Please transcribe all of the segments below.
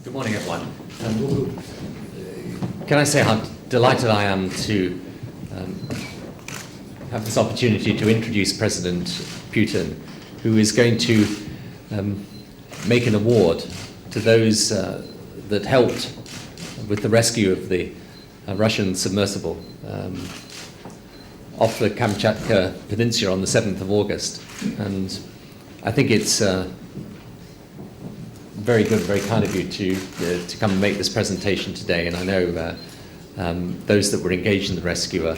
Good morning, everyone. Can I say how delighted I am to have this opportunity to introduce President Putin, who is going to make an award to those that helped with the rescue of the Russian submersible off the Kamchatka Peninsula on the 7th of August. And I think it's very good, very kind of you to come and make this presentation today. And I know those that were engaged in the rescue are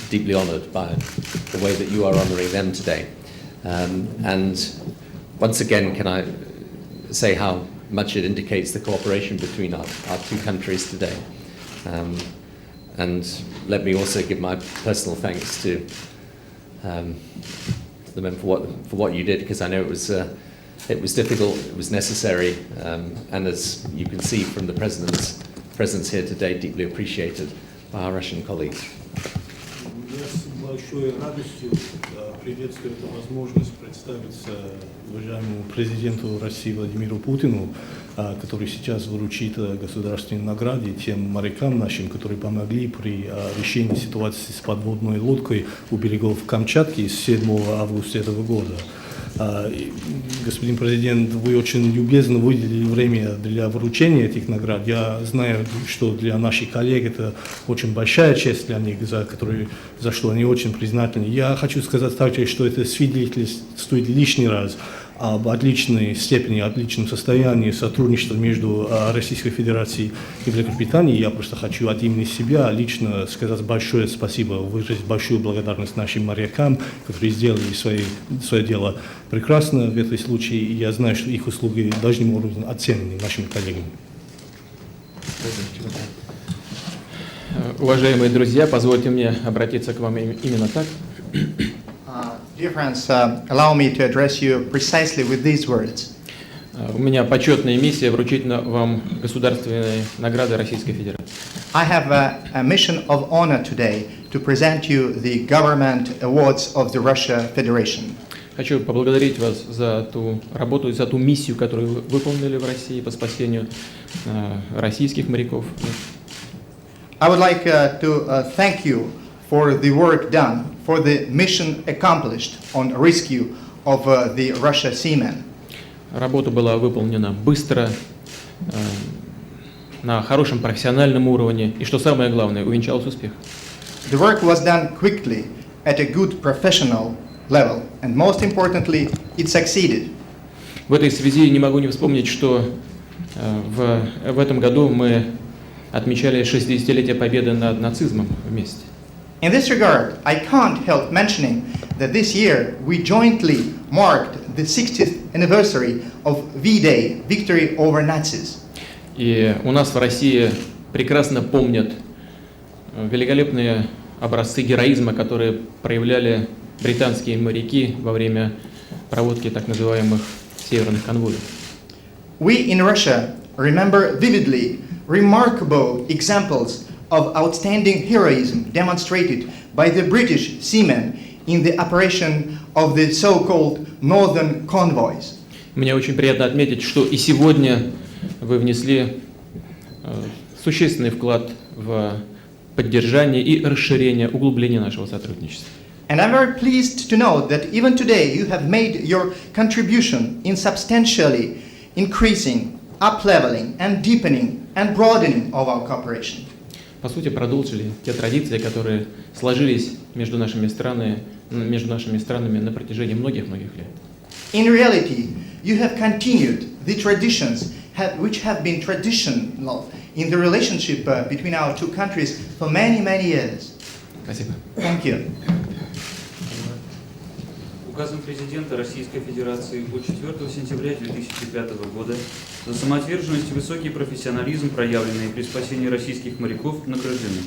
deeply honoured by the way that you are honouring them today. And once again, can I say how much it indicates the cooperation between our two countries today. And let me also give my personal thanks to the men for what you did, because I know it was difficult, it was necessary, and as you can see from the President's presence here today, deeply appreciated by our Russian colleagues. Я с большой радостью приветствую эту возможность представиться уважаемому президенту России Владимиру Путину, который сейчас вручит государственные награды тем морякам нашим, которые помогли при решении ситуации с подводной лодкой у берегов Камчатки с 7 августа этого года. Господин президент, вы очень любезно выделили время для вручения этих наград. Я знаю, что для наших коллег это очень большая честь для них, за что они очень признательны. Я хочу сказать также, что это свидетельствует лишний раз об отличной степени, отличном состоянии сотрудничества между Российской Федерацией и Великобританией. Я просто хочу от имени себя лично сказать большое спасибо, выразить большую благодарность нашим морякам, которые сделали свое дело прекрасно в этом случае. И я знаю, что их услуги должным образом оценены нашими коллегами. Уважаемые друзья, позвольте мне обратиться к вам именно так. Dear friends, allow me to address you precisely with these words. У меня почетная миссия вручить вам государственные награды Российской Федерации. I have a mission of honor today to present you the government awards of the Russia Federation. Хочу поблагодарить вас за ту работу и за ту миссию, которую вы выполнили в России по спасению российских моряков. I would like to thank you for the work done, for the mission accomplished on rescue of the Russia seamen. Работа была выполнена быстро, на хорошем профессиональном уровне, и, что самое главное, увенчалась успехом. The work was done quickly at a good professional level, and most importantly, it succeeded. В этой связи не могу не вспомнить, что в этом году мы отмечали 60-летие победы над нацизмом вместе. In this regard, I can't help mentioning that this year we jointly marked the 60th anniversary of V-Day, victory over Nazis. И у нас в России прекрасно помнят великолепные образцы героизма, которые проявляли британские моряки во время проводки так называемых северных конвоев. We in Russia remember vividly remarkable examples of outstanding heroism demonstrated by the British seamen in the operation of the so-called Northern Convoys. Мне очень приятно отметить, что и сегодня вы внесли существенный вклад в поддержание и расширение, углубление нашего сотрудничества. And I'm very pleased to know that even today you have made your contribution in substantially increasing, up-leveling and deepening and broadening of our cooperation. По сути, продолжили те традиции, которые сложились между нашими странами на протяжении многих-многих лет. In reality, you have continued the traditions which have been traditional in the relationship between our two countries for many, many years. Спасибо. Thank you. Указом президента Российской Федерации от 4 сентября 2005 года за самоотверженность и высокий профессионализм, проявленные при спасении российских моряков, награждены.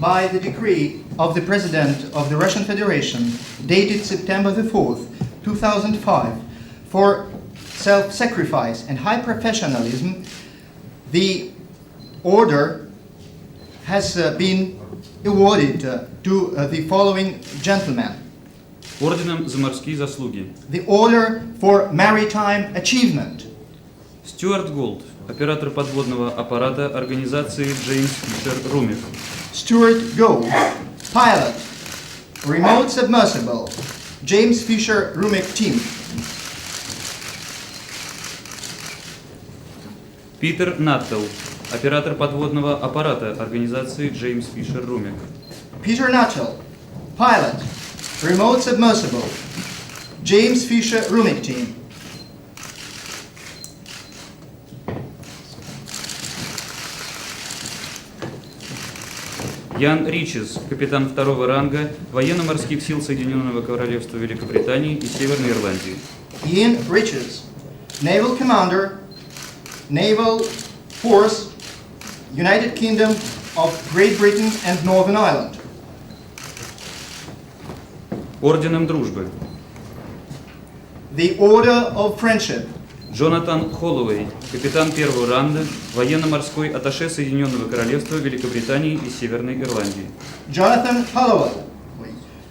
By the decree of the President of the Russian Federation, dated September the 4th, 2005, for self-sacrifice and high professionalism, the order has been awarded to the following gentlemen. Орденом за морские заслуги. The Order for Maritime Achievement. Стюарт Голд, оператор подводного аппарата организации Джеймс Фишер Румик. Stuart Gold, pilot, remote submersible, James Fisher Rumic team. Питер Наттл, оператор подводного аппарата организации Джеймс Фишер Румик. Peter Nuttall, pilot, remote submersible, James Fisher Rumic team. Ян Ричес, капитан второго ранга военно-морских сил Соединенного Королевства Великобритании и Северной Ирландии. Ian Riches, naval commander, Naval Force, United Kingdom of Great Britain and Northern Ireland. Орденом Дружбы. The Order of Friendship, Джонатан Холлоуэй, капитан первого ранга, военно-морской атташе Соединенного Королевства Великобритании и Северной Ирландии. Jonathan Holloway,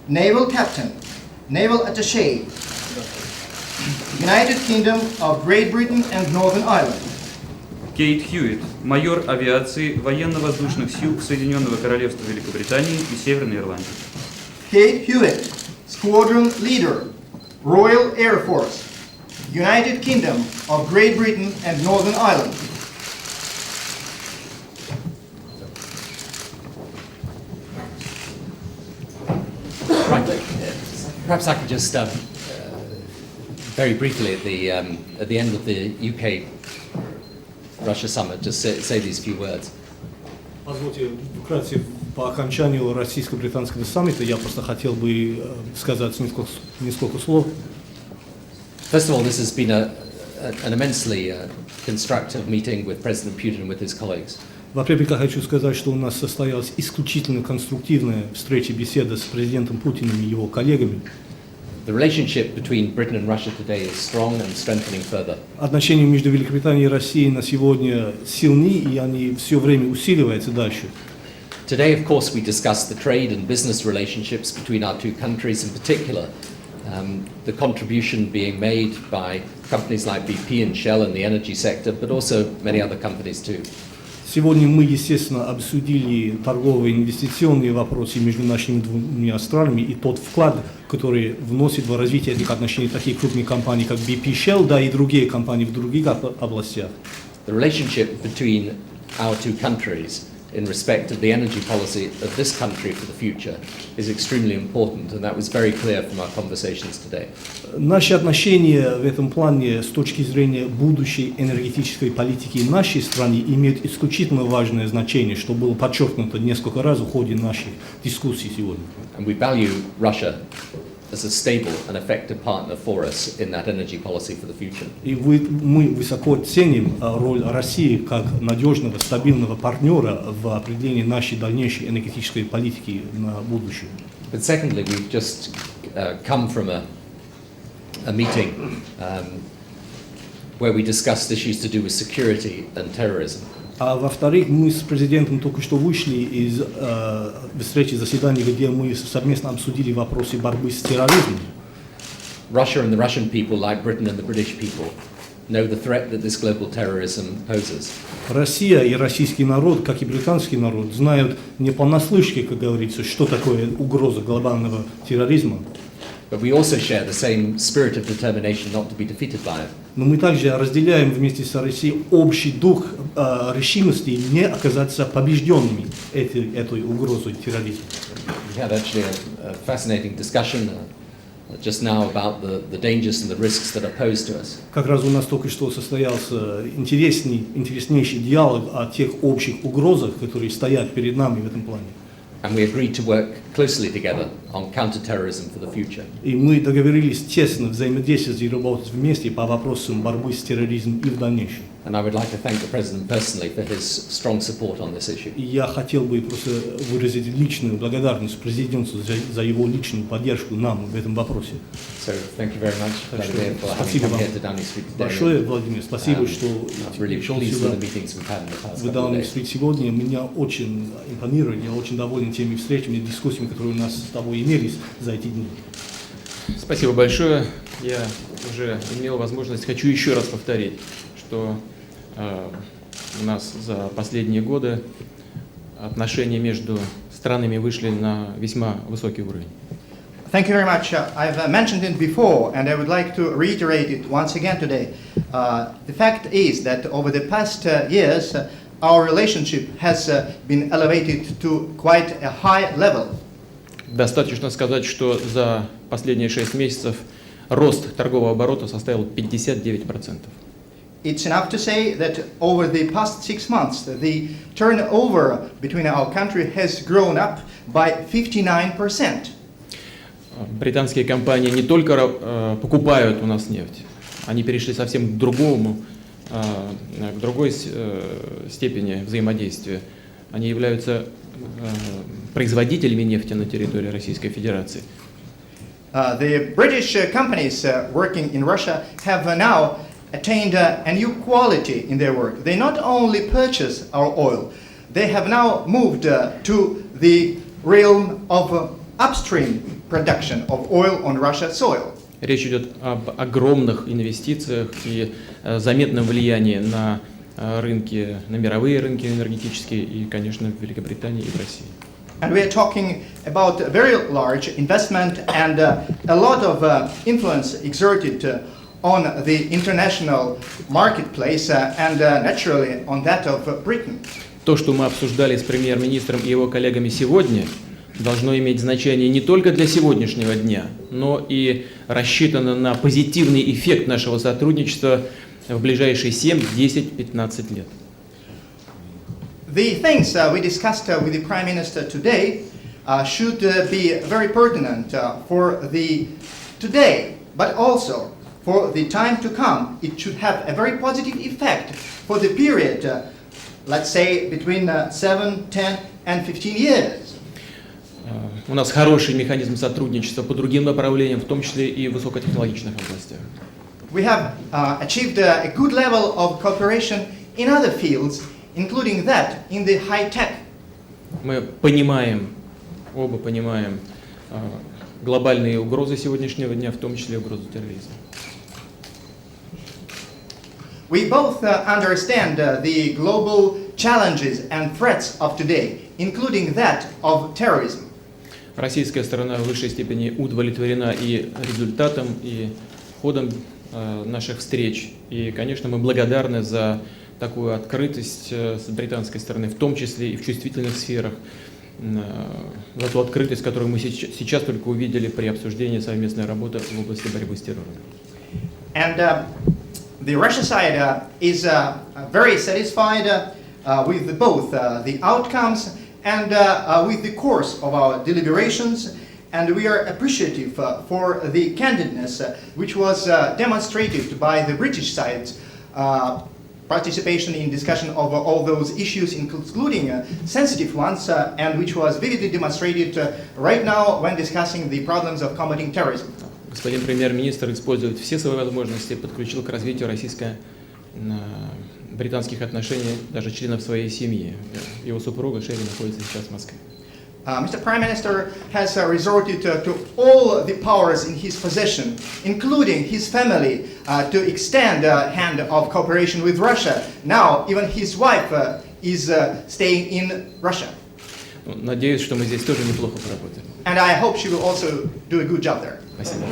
naval captain, naval attaché, United Kingdom of Great Britain and Northern Ireland. Кейт Хьюитт, майор авиации военно-воздушных сил Соединенного Королевства Великобритании и Северной Ирландии. Kate Hewitt, squadron leader, Royal Air Force, United Kingdom of Great Britain and Northern Ireland. Right. Perhaps I could just very briefly at the end of the UK Russia summit just say these few words. Позвольте, вкратце, по окончанию российско-британского саммита я просто хотел бы сказать несколько слов. First of all, this has been an immensely constructive meeting with President Putin and with his colleagues. Во-первых, я хочу сказать, что у нас состоялась исключительно конструктивная встреча, беседа с президентом Путиным и его коллегами. The relationship between Britain and Russia today is strong and strengthening further. Отношения между Великобританией и Россией на сегодня сильны, и они все время усиливаются дальше. Today, of course, we discussed the trade and business relationships between our two countries, in particular, the contribution being made by companies like BP and Shell in the energy sector, but also many other companies too. Сегодня мы, естественно, обсудили торговые и инвестиционные вопросы между нашими двумя странами и тот вклад, который вносит в развитие этих отношений таких крупных компаний, как BP, Shell, да и другие компании в других областях. The relationship between our two countries in respect of the energy policy of this country for the future is extremely important, and that was very clear from our conversations today. Наши отношения в этом плане с точки зрения будущей энергетической политики нашей страны имеют исключительно важное значение, что было подчеркнуто несколько раз в ходе наших дискуссий сегодня. And we value Russia as a stable and effective partner for us in that energy policy for the future. И мы высоко ценим роль России как надежного, стабильного партнера в определении нашей дальнейшей энергетической политики на будущее. But secondly, we've just come from a meeting where we discussed issues to do with security and terrorism. А во-вторых, мы с президентом только что вышли из встречи, заседания, где мы совместно обсудили вопросы борьбы с терроризмом. Russia and the Russian people, like Britain and the British people, know the threat that this global terrorism poses. Россия и российский народ, как и британский народ, знают не понаслышке, как говорится, что такое угроза глобального терроризма. But we also share the same spirit of determination not to be defeated by it. Но мы также разделяем вместе с Россией общий дух решимости не оказаться побежденными этой угрозой терроризма. We had actually a fascinating discussion just now about the dangers and the risks that are posed to us. Как раз у нас только что состоялся интереснейший диалог о тех общих угрозах, которые стоят перед нами в этом плане. And we agreed to work closely together on counter-terrorism for the future. И мы договорились тесно взаимодействовать и работать вместе по вопросам борьбы с терроризмом и в дальнейшем. And I would like to thank the President personally for his strong support on this issue. И я хотел бы просто выразить личную благодарность президенту за его личную поддержку нам в этом вопросе. So thank you very much, Vladimir, for having come here to Downing Street today. Большое, Владимир, спасибо, что пришел сюда в Даунинг Стрит сегодня. Меня очень импонирует, я очень доволен теми встречами и дискуссиями, которые у нас с тобой имелись за эти дни. Спасибо большое. Я уже имел возможность, хочу еще раз повторить, что у нас за последние годы отношения между странами вышли на весьма высокий уровень. Thank you very much. I've mentioned it before, and I would like to reiterate it once again today. The fact is that over the past years, our relationship has been elevated to quite a high level. Достаточно сказать, что за последние 6 месяцев рост торгового оборота составил 59%. It's enough to say that over the past 6 months, the turnover between our country has grown up by 59%. Британские компании не только покупают у нас нефть, они перешли совсем к другой степени взаимодействия. Они являются производителями нефти на территории Российской Федерации. The British companies working in Russia have now attained a new quality in their work. They not only purchase our oil, they have now moved to the realm of upstream production of oil on Russia's soil. Речь идет об огромных инвестициях и заметном влиянии на рынки, на мировые рынки энергетические и, конечно, в Великобритании и в России. And we are talking about a very large investment and a lot of influence exerted on the international marketplace and naturally on that of Britain. То, что мы обсуждали с премьер-министром и его коллегами сегодня, должно иметь значение не только для сегодняшнего дня, но и рассчитано на позитивный эффект нашего сотрудничества в ближайшие 7, 10, 15 лет. The things we discussed with the Prime Minister today should be very pertinent for the today, but also for the time to come. It should have a very positive effect for the period, let's say, between 7, 10 and 15 years. У нас хороший механизм сотрудничества по другим направлениям, в том числе и в высокотехнологичных областях. We have achieved a good level of cooperation in other fields, including that in the high-tech. Мы понимаем, оба понимаем глобальные угрозы сегодняшнего дня, в том числе угрозу терроризма. We both understand the global challenges and threats of today, including that of terrorism. Российская сторона в высшей степени удовлетворена и результатом, и ходом наших встреч. И, конечно, мы благодарны за такую открытость с британской стороны, в том числе и в чувствительных сферах, за ту открытость, которую мы сейчас только увидели при обсуждении совместной работы в области борьбы с террором. And the Russia side is very satisfied with both the outcomes and with the course of our deliberations, and we are appreciative for the candidness which was demonstrated by the British side's participation in discussion of all those issues, including sensitive ones, and which was vividly demonstrated right now when discussing the problems of combating terrorism. Господин премьер-министр использует все свои возможности, подключил к развитию российско-британских отношений даже членов своей семьи. Его супруга Шерри находится сейчас в Москве. Mr. Prime Minister has resorted to all the powers in his possession, including his family, to extend a hand of cooperation with Russia. Now, even his wife is staying in Russia. Надеюсь, что мы здесь тоже неплохо поработаем. And I hope she will also do a good job there. Спасибо.